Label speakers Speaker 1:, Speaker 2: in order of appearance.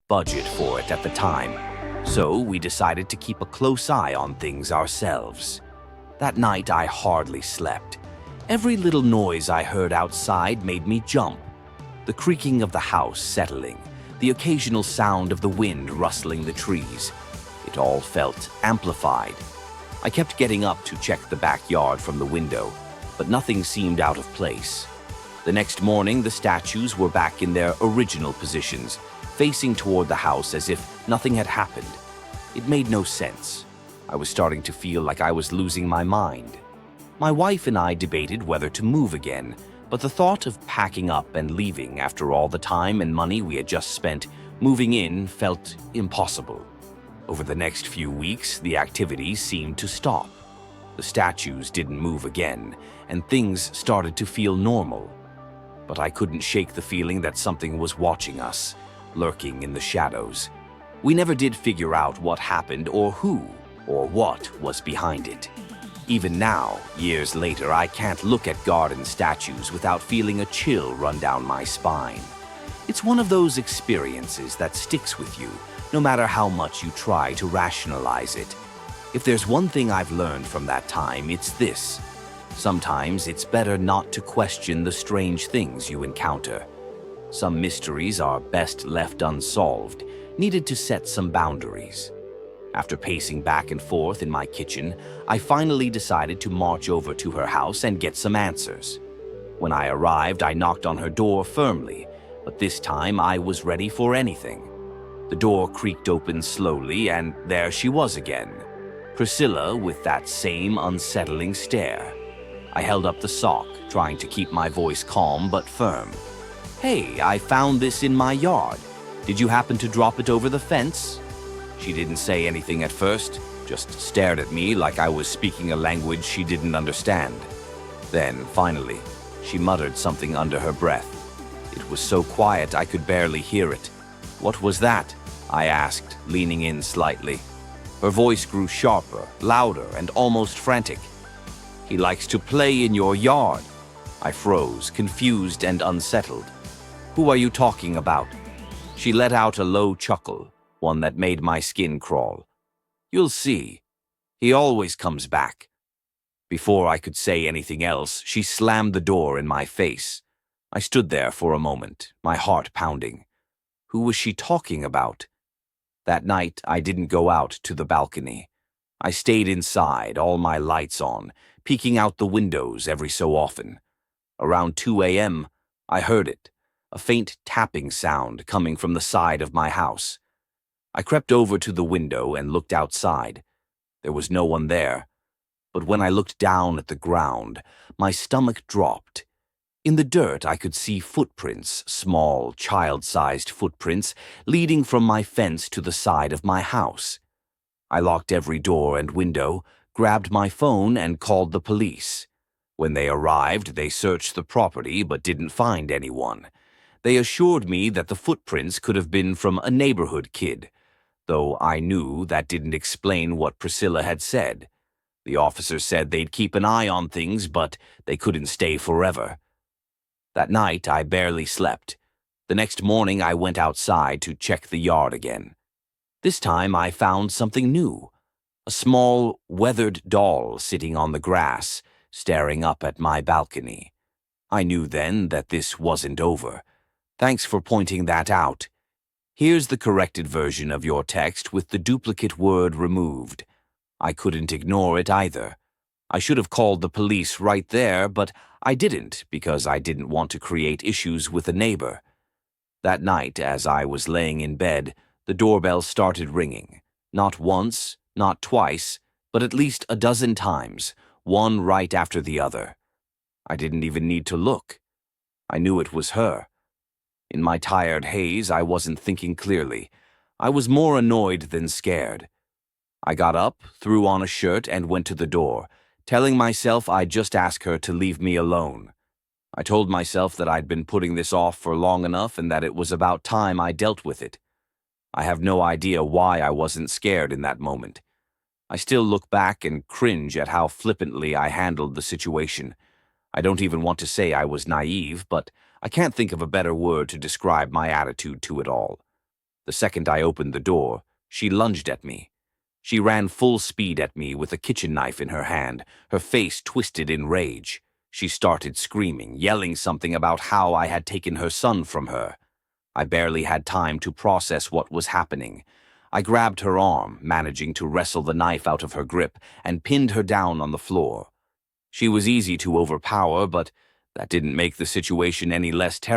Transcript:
Speaker 1: budget for it at the time, so we decided to keep a close eye on things ourselves. That night I hardly slept. Every little noise I heard outside made me jump. The creaking of the house settling, the occasional sound of the wind rustling the trees. It all felt amplified. I kept getting up to check the backyard from the window, but nothing seemed out of place. The next morning, the statues were back in their original positions, facing toward the house as if nothing had happened. It made no sense. I was starting to feel like I was losing my mind. My wife and I debated whether to move again, but the thought of packing up and leaving after all the time and money we had just spent moving in felt impossible. Over the next few weeks, the activity seemed to stop. The statues didn't move again, and things started to feel normal. But I couldn't shake the feeling that something was watching us, lurking in the shadows. We never did figure out what happened or who or what was behind it. Even now, years later, I can't look at garden statues without feeling a chill run down my spine. It's one of those experiences that sticks with you, no matter how much you try to rationalize it. If there's one thing I've learned from that time, it's this. Sometimes it's better not to question the strange things you encounter. Some mysteries are best left unsolved, needed to set some boundaries. After pacing back and forth in my kitchen, I finally decided to march over to her house and get some answers. When I arrived, I knocked on her door firmly, but this time I was ready for anything. The door creaked open slowly, and there she was again, Priscilla with that same unsettling stare. I held up the sock, trying to keep my voice calm but firm. "Hey, I found this in my yard. Did you happen to drop it over the fence?" She didn't say anything at first, just stared at me like I was speaking a language she didn't understand. Then, finally, she muttered something under her breath. It was so quiet I could barely hear it. "What was that?" I asked, leaning in slightly. Her voice grew sharper, louder, and almost frantic. "He likes to play in your yard." I froze, confused and unsettled. "Who are you talking about?" She let out a low chuckle, one that made my skin crawl. "You'll see. He always comes back." Before I could say anything else, she slammed the door in my face. I stood there for a moment, my heart pounding. Who was she talking about? That night, I didn't go out to the balcony. I stayed inside, all my lights on, peeking out the windows every so often. Around 2 a.m., I heard it, a faint tapping sound coming from the side of my house. I crept over to the window and looked outside. There was no one there. But when I looked down at the ground, my stomach dropped. In the dirt, I could see footprints, small, child-sized footprints, leading from my fence to the side of my house. I locked every door and window, grabbed my phone, and called the police. When they arrived, they searched the property but didn't find anyone. They assured me that the footprints could have been from a neighborhood kid, though I knew that didn't explain what Priscilla had said. The officers said they'd keep an eye on things, but they couldn't stay forever. That night, I barely slept. The next morning, I went outside to check the yard again. This time, I found something new. A small, weathered doll sitting on the grass, staring up at my balcony. I knew then that this wasn't over. Thanks for pointing that out. Here's the corrected version of your text with the duplicate word removed. I couldn't ignore it either. I should have called the police right there, but I didn't because I didn't want to create issues with a neighbor. That night, as I was laying in bed, the doorbell started ringing. Not once, not twice, but at least a dozen times, one right after the other. I didn't even need to look. I knew it was her. In my tired haze, I wasn't thinking clearly. I was more annoyed than scared. I got up, threw on a shirt, and went to the door, telling myself I'd just ask her to leave me alone. I told myself that I'd been putting this off for long enough and that it was about time I dealt with it. I have no idea why I wasn't scared in that moment. I still look back and cringe at how flippantly I handled the situation. I don't even want to say I was naive, but I can't think of a better word to describe my attitude to it all. The second I opened the door, she lunged at me. She ran full speed at me with a kitchen knife in her hand, her face twisted in rage. She started screaming, yelling something about how I had taken her son from her. I barely had time to process what was happening. I grabbed her arm, managing to wrestle the knife out of her grip, and pinned her down on the floor. She was easy to overpower, but that didn't make the situation any less terrible.